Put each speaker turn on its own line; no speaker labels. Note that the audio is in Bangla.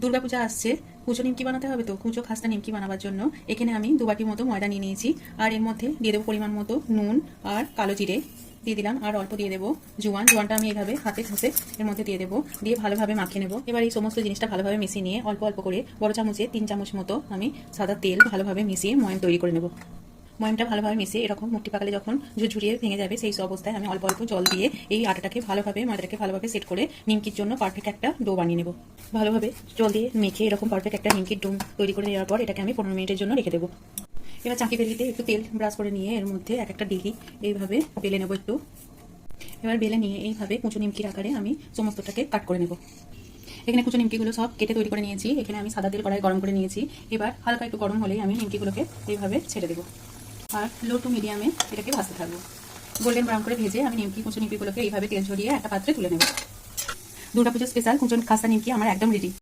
দুর্গাপূজা আসছে, কুচো নিমকি বানাতে হবে। তো কুচো খাস্তা নিমকি বানাবার জন্য এখানে আমি 2 বাটি মতো ময়দা নিয়ে নিয়েছি। আর এর মধ্যে দিয়ে দেবো পরিমাণ মতো নুন আর কালো জিরে দিয়ে দিলাম। আর অল্প দিয়ে দেবো জোয়ানটা আমি এইভাবে হাতে ঘষে এর মধ্যে দিয়ে দেবো, দিয়ে ভালোভাবে মাখিয়ে নেবো। এবার এই সমস্ত জিনিসটা ভালোভাবে মিশিয়ে নিয়ে অল্প অল্প করে বড় চামচে 3 চামচ মতো আমি সাদা তেল ভালোভাবে মিশিয়ে ময়াম তৈরি করে নেবো। ময়ামটা ভালোভাবে মিশিয়ে এরকম মুঠি পাকালে যখন ঝুরঝুরিয়ে ভেঙে যাবে, সেই অবস্থায় আমি অল্প অল্প জল দিয়ে এই আটাটাকে ময়দাটাকে ভালোভাবে সেট করে নিমকির জন্য পারফেক্ট একটা ডো বানিয়ে নেব। ভালোভাবে জল দিয়ে মেখে এরকম পারফেক্ট একটা নিমকির ডো তৈরি করে নেওয়ার পর এটাকে আমি 15 মিনিটের জন্য রেখে দেবো। এবার চাকি বেলিতে একটু তেল ব্রাশ করে নিয়ে এর মধ্যে একটা ডিগি এইভাবে বেলে নেবো একটু। এবার বেলে নিয়ে এইভাবে কুচো নিমকির আকারে আমি সমস্তটাকে কাট করে নেব। এখানে কুচো নিমকিগুলো সব কেটে তৈরি করে নিয়েছি। এখানে আমি সাদা তেল কড়াই গরম করে নিয়েছি। এবার হালকা একটু গরম হলেই আমি নিমকিগুলোকে এইভাবে ছেড়ে দেবো আর লো টু মিডিয়ামে এটাকে ভাজতে থাকবো। গোল্ডেন ব্রাউন করে ভেজে আমি কুচো নিমকিগুলোকে এইভাবে তেল ঝরিয়ে একটা পাত্রে তুলে নেব। দুর্গাপুজোর স্পেশাল কুচো খাস্তা নিমকি আমার একদম রেডি।